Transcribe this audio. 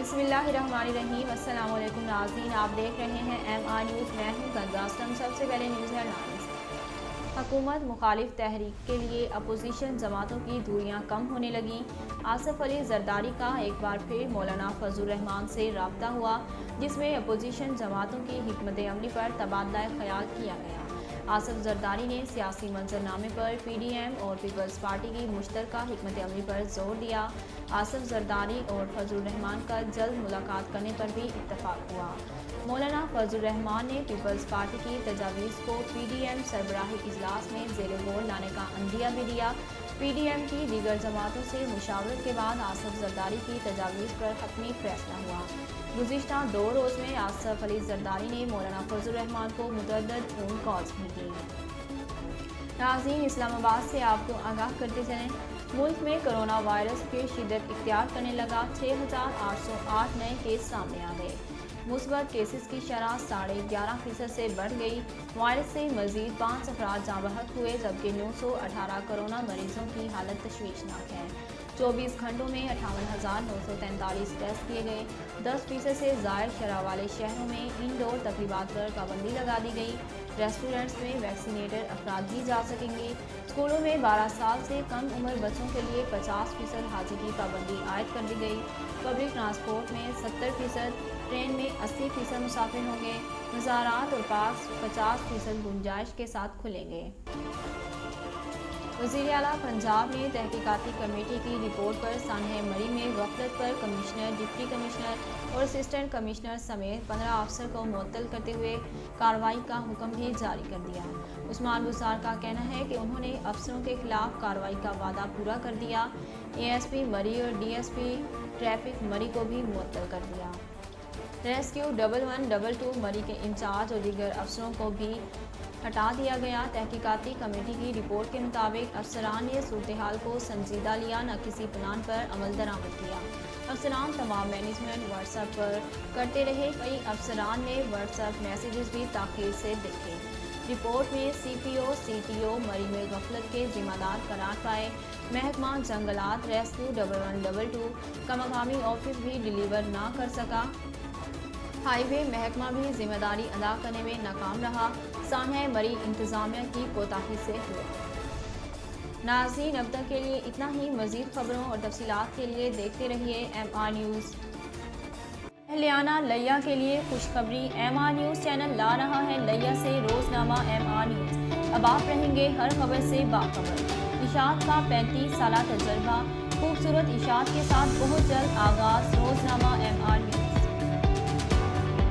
बिस्मिल्लाहिर्रहमानिर्रहीम। अस्सलाम वालेकुम नाज़रीन, आप देख रहे हैं MR न्यूज़। मैं हूं गंगा असलम। सबसे पहले न्यूज़ हेडलाइंस। हुकूमत मुखालिफ तहरीक के लिए अपोजिशन जमातों की दूरियां कम होने लगीं। आसिफ अली जरदारी का एक बार फिर मौलाना फजलुर रहमान से रब्ता हुआ, जिसमें अपोजिशन जमातों की हिकमत अमली पर तबादला ख्याल किया गया। आसिफ जरदारी ने सियासी मंजरनामे पर PDM और पीपल्स पार्टी की मुश्तरका हिकमत अमली पर जोर दिया। आसिफ जरदारी और फजलुर रहमान का जल्द मुलाकात करने पर भी इत्तफाक हुआ। मौलाना फजलुर रहमान ने पीपल्स पार्टी की तजावीज़ को PDM सरबराही इजलास में ज़ेर गौर लाने का अंदिया भी दिया। PDM की दीगर जमातों से मुशावरत के बाद आसिफ जरदारी की तजावीज़ पर हतमी फैसला हुआ। गुज़िश्ता 2 रोज़ में आसिफ अली जरदारी ने मौलाना फजलुर रहमान को मुतअद्दिद फ़ोन कॉल्स भी की। नाज़रीन, इस्लामाबाद से आपको आगाह करते चलें, मुल्क में कोरोना वायरस के शिद्दत इख्तियार करने लगा। 6,808 नए केस सामने आ गए। मुस्बत केसेस की शरह 11.5% से बढ़ गई। वायरस से मजीद 5 अफराद जाँ बहक हुए, जबकि 918 कोरोना मरीजों की हालत तशवीशनाक है। 24 घंटों में 58,943 टेस्ट किए गए। 10% से ज़ायद शरह वाले शहरों में इंडोर तकरीबात पर पाबंदी लगा दी गई। रेस्टोरेंट्स में वैक्सीनेटेड अफराद ही जा सकेंगे। स्कूलों में 12 साल से कम उम्र बच्चों के लिए 50% हाजिर की पाबंदी आयद कर दी गई। पब्लिक ट्रांसपोर्ट में 70%, ट्रेन में 80% मुसाफिर होंगे। मज़ारात और पार्क 50% गुंजाइश के साथ खुलेंगे। वज़ीर आला पंजाब ने तहकीकाती कमेटी की रिपोर्ट पर सानह मरी में गफलत पर कमिश्नर, डिप्टी कमिश्नर और असिस्टेंट कमिश्नर समेत 15 अफसर को मुअत्तल करते हुए कार्रवाई का हुक्म भी जारी कर दिया। उस्मान बुज़दार का कहना है कि उन्होंने अफसरों के खिलाफ कार्रवाई का वादा पूरा कर दिया। ASP मरी और DSP ट्रैफिक मरी को भी मुअत्तल कर दिया। रेस्क्यू 1112 मरी के इंचार्ज और दीगर अफसरों को भी हटा दिया गया। तहकीकाती कमेटी की रिपोर्ट के मुताबिक अफसरान ने सूरत हाल को संजीदा लिया, न किसी प्लान पर अमल दरामद किया। अफसरान तमाम मैनेजमेंट व्हाट्सएप पर करते रहे। कई अफसरान ने व्हाट्सएप मैसेजेस भी ताख़ीर से देखे। रिपोर्ट में CPO, CTO मरी में गफलत के जिम्मेदार करार पाए। महकमा जंगलात रेस्क्यू 1112 का मकामी ऑफिस भी डिलीवर ना कर सका। हाईवे महकमा भी जिम्मेदारी अदा करने में नाकाम रहा। सानह मरी इंतजामिया की कोताही से हुआ। नाज़रीन, अब तक के लिए इतना ही। मज़ीद खबरों और तफसीलात के लिए देखते रहिए MR न्यूज़। अहलियाना लैया के लिए खुशखबरी। MR न्यूज़ चैनल ला रहा है लैया से रोज़नामा MR न्यूज़। अब आप रहेंगे हर खबर से बाखबर। इशात का 35 साला तजर्बा, खूबसूरत इशात के साथ बहुत जल्द आगाज